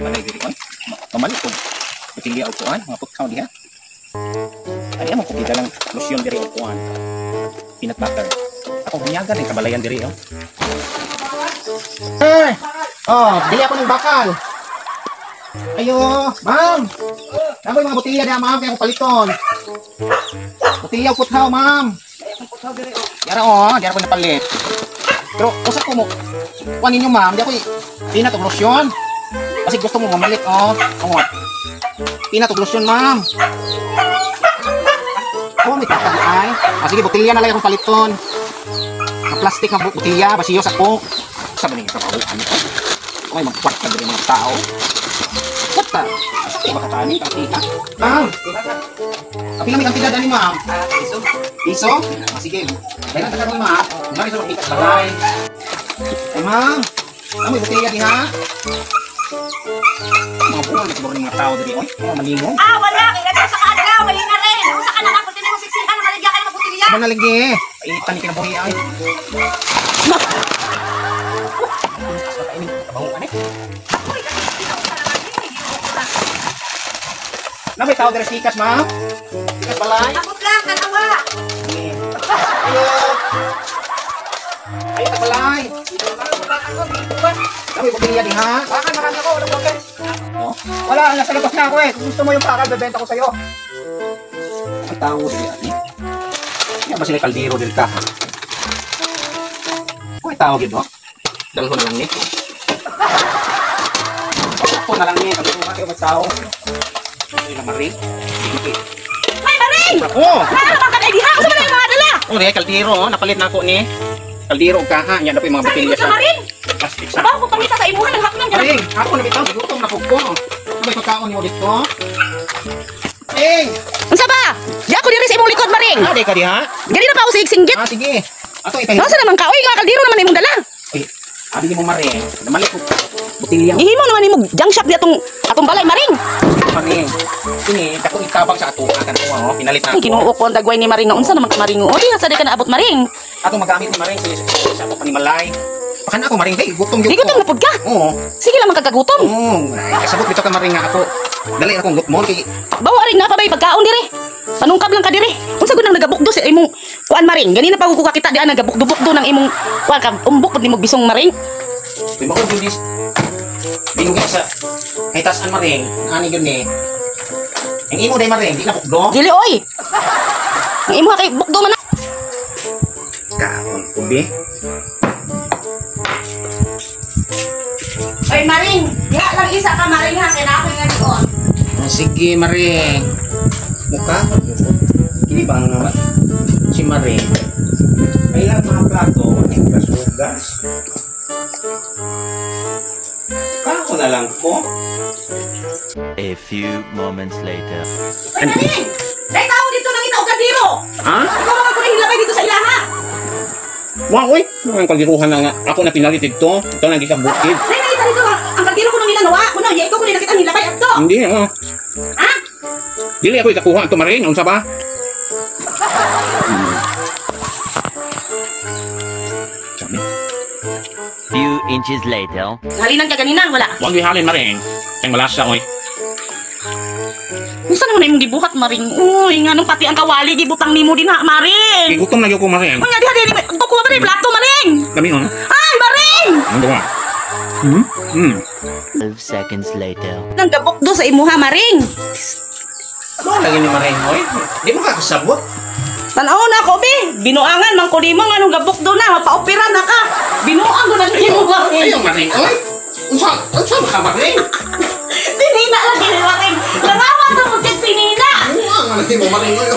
Malay diri on. Mamali ko. Tinggi og kuan, mga putkaw diha. Ay mo ko lang lotion diri og kuan. Peanut butter. Ako hunyagan din kabalayan diri oh. Bili ako ng bakal. Ayo, ma'am. Naboy mga botelya diha, ma'am, kaya ko paliton. Botelya puthaw, ma'am. Yara ko napalit. Pero usa ko mo. Kuan ninyo, ma'am, di ako peanut og lotion. Kasi gusto mo mamalit oh. Peanut og lotion, ma'am. May tatagay. Sige, botelya na lang akong paliton. Plastic na botelya, basiyos ako. Sabi niyo, kapahuan ito. May magkwarta din mga tao. Kwarta? Sakit ba katani? Kakita? Ma'am! Kapila may kantidad ni ma'am? Piso? Piso? Sige. Dahil ang tagal ma'am. Mari sa makikas balay. Ay ma'am! May botelya din ha? Mga buwan na siguro ng mga tao dito. Mga malingong. Wala! Kaya sa kanya, mali na rin. Sa kanan ako, tinig mo siksihan. Maligyan kayo ng botelya. Ano nalagi? Painitan ni kinabuhi ay. May tao dari sikas, ma'am? Sikas balay? Takot lang, kanawa. Ayo! Ayo, balay! Kami botelya din, ha? Bakal, marami ako. Walang bakal. Wala, nasa labas na ako eh. Kung gusto mo yung bakal, bebenta ko sa'yo. May tao siya. Yan ba sila kaldero din ka? May tao gito. Dalho na lang ni. Ako na lang ni. Kami kung bakit may tao. May maring. May maring! Oo! Ano naman ka na diha? Saan na yung mga dala? Oo, kaldero. Napalit na ako ni. Kaldero ka ha. Yan na po yung mga botelya sa plastic sa. Bago ko pangita sa imuhan ng hapon. Maring! Ako na bitaw. Gutom na po ko. May pagkaon mo dito. Maring! Unsa ba? Di ako diri sa imong likod, maring. Di ka diha? Ganina pa ako sa singgit. Sige. Ato ipahit. Nasa naman ka? Uy, nga kaldero naman imong dala. Ay, abi mo maring. Namali ko. Botelya. Ihimo naman imong junk shop di atong balay, maring. Maring. Ini dako itabang sa ato akan ko pinalit na. Ay, kinuo ko ang dagway ni maring. Unsa naman ka maring? O, di sa ka naabot, maring. Ato magamit ni maring sa ato panimalay. Pakan ako maring hey, gutom Di gutom na pud ka. Oo. Sige lang magkakagutom. Oo. Ay, kasabot bitaw ka maring nga ako. Dali akong gutmon kay Bawa rin na pa bay pagkaon diri. Panungkab lang ka diri. Unsa gud nang nagabukdo sa imong kuan, maring? Ganina pa ko kakita dian nagabukdo-bukdo ng imong kuan ka umbok pud nimo bisong, maring. Kay mako judis. Binugay sa kay tasan maring. Ani gyud ni. Ang imo day maring, di na bukdo. Dili oy. Ang imo kay bukdo man na. Kaon kubi. Oy, maring, diha lang isa ka, maring, ha, kaya na ako nga doon. Sige maring. Mukha. Kini bang si maring. Ay lang mga plato, gas-gas. Kako na lang po. A few moments later. Oy, maring! Dahil tao dito nang itaw kaldiro! Ha? Ikaw naman ko na hilabay dito sa ilaha! Wow, oy! Ang kaldiruhan na nga. Ako na pinalit ito. Ito na hindi ka bukid. Dahil nakita dito, ang kaldiro ko nung nilanawa. Kuno, ikaw ko na nakita ang hilabay ato. Hindi, Ha? Dili ako ikakuha ito maring. Ang saba? Few inches later. Halinan ka ganina, wala. Huwag ihalin maring. Ang malasa, oy. Gusto naman na imong gibuhat, maring. Uy, nga nung pati ang kawali, gibutang nimo din ha, maring. Igutom na yung ko maring. Unya, diha, diha, pagkuha pa rin, plato, maring. Kami, Ay, maring! Ang gawa. 12 seconds later. Nang gabukdo sa imuha, maring. Ano lagi ni maring, oy? Di mo kakasabot. Tanaw na ko, be. Binuangan, man ko di mo nga nung gabukdo na, mapaopera na ka. Binuang ko na nimo, maring. Ayaw maring, oy. Unsa ka maring? Sinina lagi ni maring. Langawa to mo kay sinina. Ano nga lagi mo maring, oy.